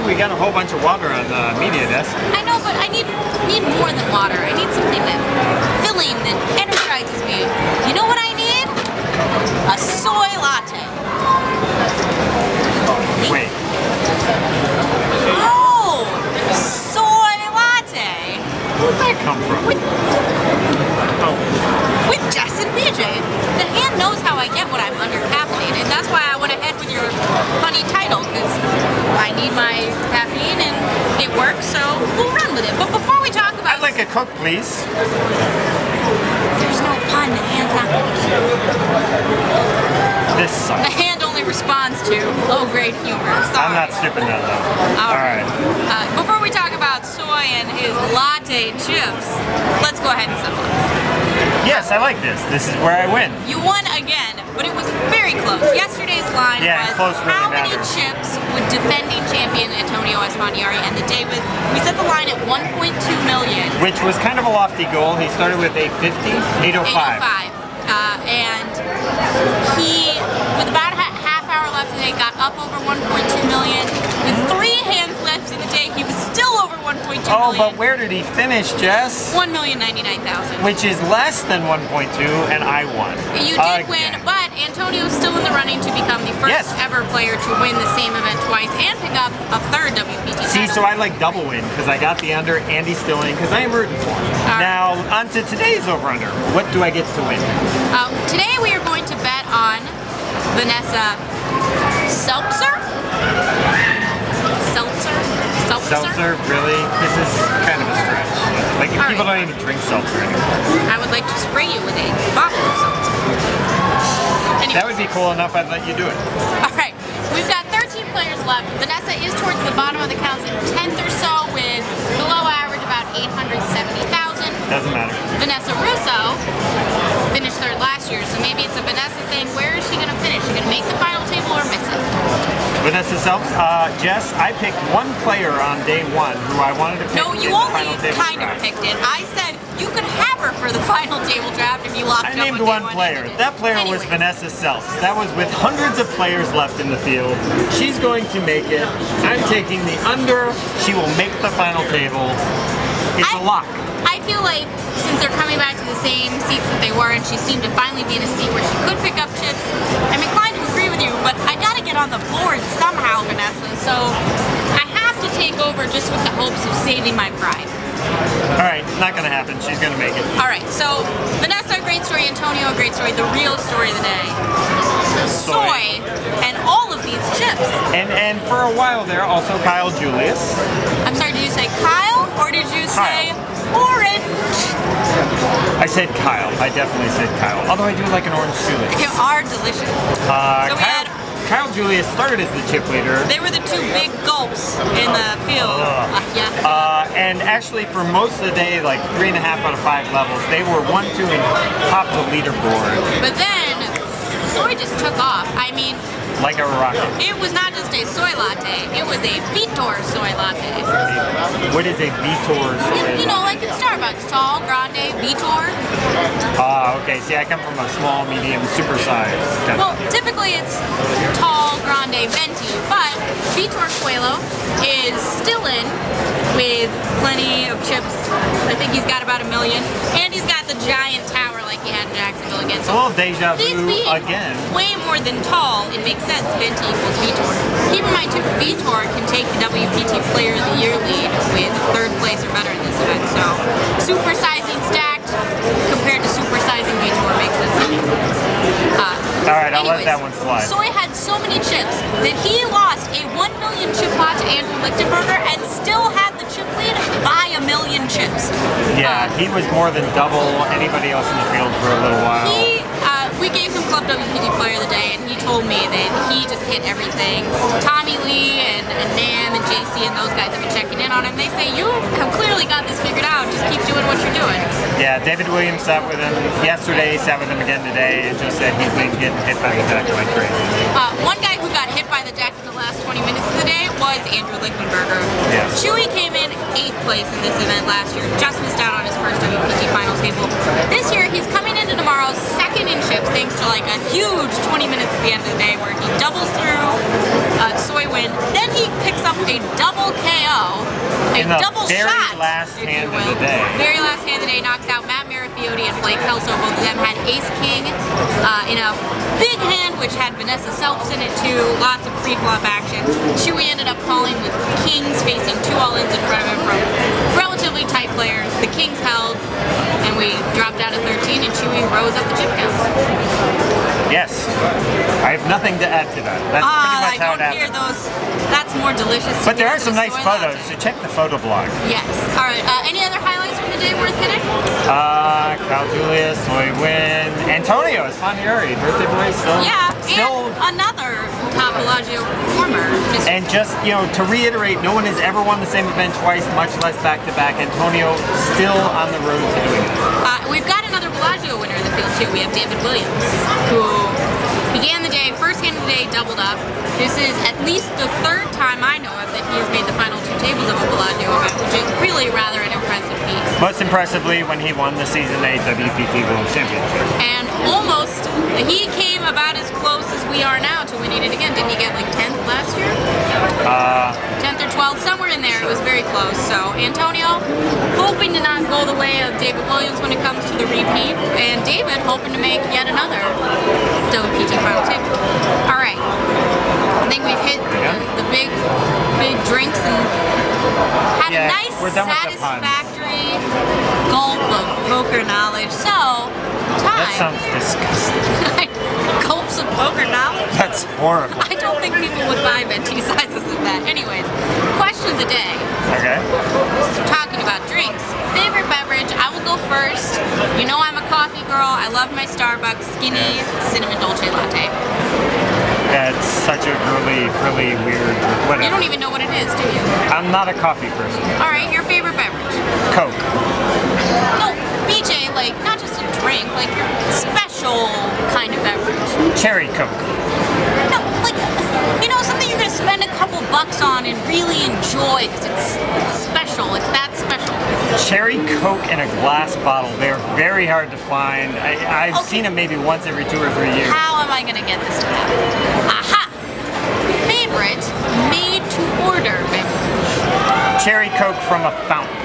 we got a whole bunch of water on the media desk. I know, but I need more than water. I need something that filling, that energizes me. You know what I need? A soy latte. Wait. Oh, soy latte. Where'd that come from? With Jess and BJ. The hand knows how I get when I'm under-caffeinated. That's why I went ahead with your funny title, because I need my caffeine and it works, so we'll run with it. But before we talk about... I'd like a Coke, please. There's no pun. The hand's not going to keep. This sucks. The hand only responds to low-grade humor. Sorry. I'm not stripping that, though. All right. Before we talk about Soi and his latte chips, let's go ahead and settle it. Yes, I like this. This is where I win. You won again, but it was very close. Yesterday's line was close really how many matters. chips would defending champion Antonio Esfandiari end the day with? We set the line at 1.2 million. Which was kind of a lofty goal. He started with 850, 805. 805. And he, with about a half hour left in the day, got up over 1.2 million. With 3 hands left in the day, he was still over 1.2 million. Oh, but where did he finish, Jess? 1,099,000. Which is less than 1.2, and I won. You did win, but Antonio's still in the running to become the first ever player to win the same event twice and pick up a third WPT title. See, so I like double win, because I got the under and he's still in, because I am rooting for him. Now, on to today's over-under. What do I get to win? Today we are going to bet on Vanessa Selbst? Seltzer? Really? This is kind of a stretch. Like, people don't even drink seltzer anymore. I would like to spray you with a bottle of seltzer. Anyways. That would be cool enough, I'd let you do it. Alright, we've got 13 players left. Vanessa is towards the bottom of the counts in 10th or so with below average about 870,000. Doesn't matter. Vanessa Russo finished third last year, so maybe it's a Vanessa thing. Where is she going to finish? Is she going to make the final table or miss it? Vanessa Selbst, Jess, I picked one player on day one who I wanted to pick. No, you only kind of picked it. I said you could have her for the final table draft if you locked up on day one. I named one player. That player was Vanessa Selbst. That was with hundreds of players left in the field. She's going to make it. I'm taking the under. She will make the final table. It's a lock. I feel like since they're coming back to the same seats that they were, and she seemed to finally be in a seat where she could pick up chips, I'm inclined to agree with you, but I gotta get on the board somehow, Vanessa, so I have to take over just with the hopes of saving my pride. Alright, not gonna happen. She's gonna make it. Alright, so Vanessa, a great story. Antonio, a great story. The real story of the day. Soi and all of these chips. And for a while there, also Kyle Julius. I'm sorry, did you say Kyle or did you say orange? I said Kyle. I definitely said Kyle. Although I do like an orange Julius. They are delicious. So Kyle Julius started as the chip leader. They were the two big gulps in the field. And actually for most of the day, like 3.5 out of 5 levels, they were 1, 2, and top the leaderboard. But then Soi just took off. I mean, like a rocket. It was not just a soy latte, it was a Vitor soy latte. What is a Vitor soy latte? You know, like in Starbucks, tall, grande, Vitor. Okay. See, I come from a small, medium, super size. Well, typically it's tall, grande, venti, but Vitor Suelo is still in with plenty of chips. I think he's got about 1 million, and he's got the giant tower like he had in Jacksonville again. So a little deja vu again. Way more than tall, it makes sense. Venti equals Vitor. Keep in mind too, Vitor can take the WPT Player of the Year lead with 3rd place or better in this event. So supersizing stacked compared to supersizing Vitor makes sense to me. Alright, I'll let that one slide. Soi had so many chips that he lost a 1 million chip pot to Andrew Lichtenberger and still had the chip lead by 1 million chips. Yeah, he was more than double anybody else in the field for a little while. We gave him Club WPT Player of the Day, and he told me that he just hit everything. Tommy Lee and Nam and JC and those guys have been checking in on him. They say, you have clearly got this figured out. Just keep doing what you're doing. Yeah, David Williams sat with him yesterday, sat with him again today, and just said he's been getting hit by the deck like crazy. One guy who got hit by the deck in the last 20 minutes of the day was Andrew Lichtenberger. Yeah. Chewy came in 8th place in this event last year, just missed out on his first WPT finals table. This year, he's coming into tomorrow's 2nd in chips, thanks to like a huge 20 minutes at the end of the day where he doubles through Soi win. Then he picks up a double KO, a In the double very shot, last if hand you of the will. day. Very last hand of the day, knocks out Matt Marafiotti and Blake Kelso. Both of them had Ace King in a big hand, which had Vanessa Selbst in it too. Lots of pre-flop action. Chewy ended up calling with kings facing 2 all-ins in front of him from relatively tight players. The kings held, and we dropped out of 13, and Chewy rose up the chip counts. Yes. I have nothing to add to that. That's pretty much how it I don't hear happened. those. That's more delicious. But there are some than nice the Soi photos, Latte. so check the photo blog. Yes. All right. Any other highlights from the day worth hitting? Cal Julius, Soy Win, Antonio, Esfandiari, birthday boy, still. And another top Bellagio performer. And just, to reiterate, no one has ever won the same event twice, much less back-to-back. Antonio still on the road to doing it. We've got another Bellagio winner in the field too. We have David Williams, who began the day, first hand of the day, doubled up. This is at least the 3rd time I know of that he has made the final 2 tables of a Bellagio event, which is really rather an impressive feat. Most impressively when he won the Season 8 WPT World Championship. And he came about as close as we are now to winning it again. Didn't he get like 10th last year? 10th or 12th, somewhere in there. It was very close. So Antonio hoping to not go the way of David Williams when it comes to the repeat, and David hoping to make yet another WPT final table. All right, I think we've hit the big drinks and had a nice, satisfactory gulp of poker knowledge. So, That sounds disgusting. Gulps of poker knowledge? That's horrible. I don't think people would buy venti sizes of that. Anyways, question of the day. Okay. Talking about drinks. Favorite beverage? I will go first. You know I'm a coffee girl. I love my Starbucks skinny cinnamon dolce latte. That's such a girly, frilly, weird, whatever. You don't even know what it is, do you? I'm not a coffee person. All right, your favorite beverage? Coke. No, BJ, like not just a drink, like your special kind of beverage. Cherry Coke. No, like, something you're gonna spend a couple bucks on and really enjoy because it's special. It's that special. Cherry Coke in a glass bottle. They're very hard to find. I've seen them maybe once every 2 or 3 years. How am I gonna get this to happen? Aha! Favorite made to order beverage. Cherry Coke from a fountain.